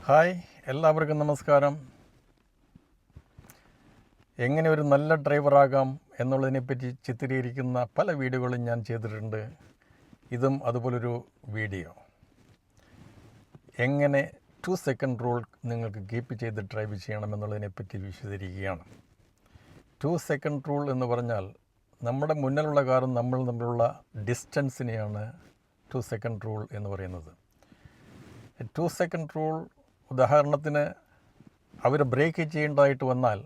Hi, എല്ലാവർക്കും നമസ്കാരം. എങ്ങനെ ഒരു നല്ല ഡ്രൈവറാകാം എന്നുള്ളതിനെപ്പറ്റി ചിത്രീകരിക്കുന്ന പല വീഡിയോകളും ഞാൻ ചെയ്തിട്ടുണ്ട്. ഇതും അതുപോലൊരു വീഡിയോ. എങ്ങനെ 2 സെക്കൻഡ് റൂൾ നിങ്ങൾക്ക് കീപ്പ് ചെയ്ത് ഡ്രൈവ് ചെയ്യണമെന്നുള്ളതിനെപ്പറ്റി വിശദീകരിക്കുകയാണ്. 2 സെക്കൻഡ് റൂൾ എന്ന് പറഞ്ഞാൽ നമ്മുടെ മുന്നിലുള്ള കാറും നമ്മൾ തമ്മിലുള്ള ഡിസ്റ്റൻസിനെയാണ് 2 സെക്കൻഡ് റൂൾ എന്ന് പറയുന്നത്. 2 സെക്കൻഡ് റൂൾ ഉദാഹരണത്തിന് അവർ ബ്രേക്ക് ചെയ്യേണ്ടതായിട്ട് വന്നാൽ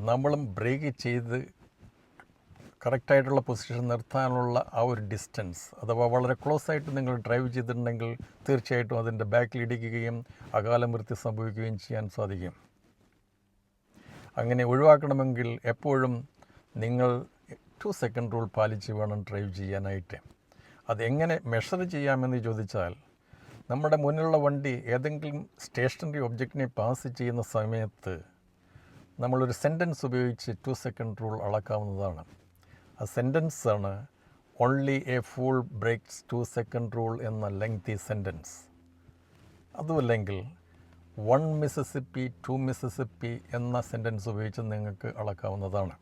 നമ്മളും ബ്രേക്ക് ചെയ്ത് കറക്റ്റായിട്ടുള്ള പൊസിഷൻ നിർത്താനുള്ള ആ ഒരു ഡിസ്റ്റൻസ്, അഥവാ വളരെ ക്ലോസ് ആയിട്ട് നിങ്ങൾ ഡ്രൈവ് ചെയ്തിട്ടുണ്ടെങ്കിൽ തീർച്ചയായിട്ടും അതിൻ്റെ ബാക്കിൽ ഇടിക്കുകയും അകാലമൃത്യു സംഭവിക്കുകയും ചെയ്യാൻ സാധിക്കും. അങ്ങനെ ഒഴിവാക്കണമെങ്കിൽ എപ്പോഴും നിങ്ങൾ 2 സെക്കൻഡ് റൂൾ പാലിച്ച് വേണം ഡ്രൈവ് ചെയ്യാനായിട്ട്. അതെങ്ങനെ മെഷർ ചെയ്യാമെന്ന് ചോദിച്ചാൽ, നമ്മുടെ മുന്നിലുള്ള വണ്ടി ഏതെങ്കിലും സ്റ്റേഷനറി ഒബ്ജക്റ്റിനെ പാസ് ചെയ്യുന്ന സമയത്ത് നമ്മളൊരു സെൻറ്റൻസ് ഉപയോഗിച്ച് 2 സെക്കൻഡ് റൂൾ അളക്കാവുന്നതാണ്. ആ സെൻറ്റൻസാണ് only a fool breaks 2 second rule എന്ന ലെങ്തി സെൻറ്റൻസ്. അതുമല്ലെങ്കിൽ 1 മിസിസിപ്പി 2 മിസിസിപ്പി എന്ന സെൻറ്റൻസ് ഉപയോഗിച്ച് നിങ്ങൾക്ക് അളക്കാവുന്നതാണ്.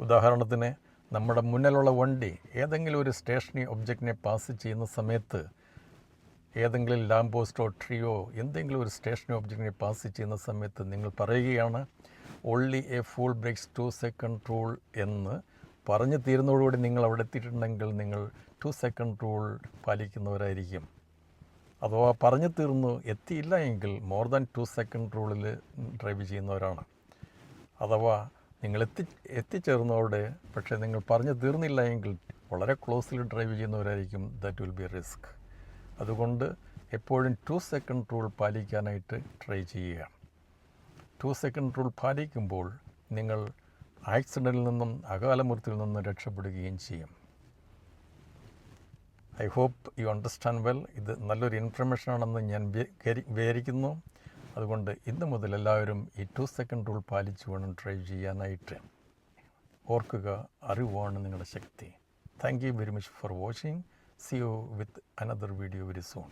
ഉദാഹരണത്തിന്, നമ്മുടെ മുന്നിലുള്ള വണ്ടി ഏതെങ്കിലും ഒരു സ്റ്റേഷനറി ഒബ്ജക്റ്റിനെ പാസ് ചെയ്യുന്ന സമയത്ത് ഏതെങ്കിലും ലാമ്പ് പോസ്റ്റോ ട്രീയോ എന്തെങ്കിലും ഒരു സ്റ്റേഷനറി ഒബ്ജക്റ്റിനെ പാസ് ചെയ്യുന്ന സമയത്ത് നിങ്ങൾ പറയുകയാണ് only a full breaks 2 second rule എന്ന് പറഞ്ഞു തീരുന്നതോടുകൂടി നിങ്ങൾ അവിടെ എത്തിയിട്ടുണ്ടെങ്കിൽ നിങ്ങൾ 2 സെക്കൻഡ് റൂൾ പാലിക്കുന്നവരായിരിക്കും. അഥവാ പറഞ്ഞു തീർന്നു എത്തിയില്ല എങ്കിൽ മോർ ദാൻ 2 സെക്കൻഡ് റൂളിൽ ഡ്രൈവ് ചെയ്യുന്നവരാണ്. അഥവാ നിങ്ങൾ എത്തിച്ചേർന്നതോടെ പക്ഷേ നിങ്ങൾ പറഞ്ഞു തീർന്നില്ല എങ്കിൽ വളരെ ക്ലോസിൽ ഡ്രൈവ് ചെയ്യുന്നവരായിരിക്കും. That will be risk. അതുകൊണ്ട് എപ്പോഴും 2 സെക്കൻഡ് റൂൾ പാലിക്കാനായിട്ട് ട്രൈ ചെയ്യുക. 2 സെക്കൻഡ് റൂൾ പാലിക്കുമ്പോൾ നിങ്ങൾ ആക്സിഡൻറ്റിൽ നിന്നും അകാലമൃത്യുവിൽ നിന്നും രക്ഷപ്പെടുകയും ചെയ്യും. I hope you understand well. ഇത് നല്ലൊരു ഇൻഫർമേഷനാണെന്ന് ഞാൻ വിചാരിക്കുന്നു. അതുകൊണ്ട് ഇന്ന് മുതൽ എല്ലാവരും ഈ 2 സെക്കൻഡ് റൂൾ പാലിച്ച് വേണം ഡ്രൈവ് ചെയ്യാനായിട്ട്. ഓർക്കുക, അറിവാണ് നിങ്ങളുടെ ശക്തി. Thank you very much for watching. See you with another video very soon.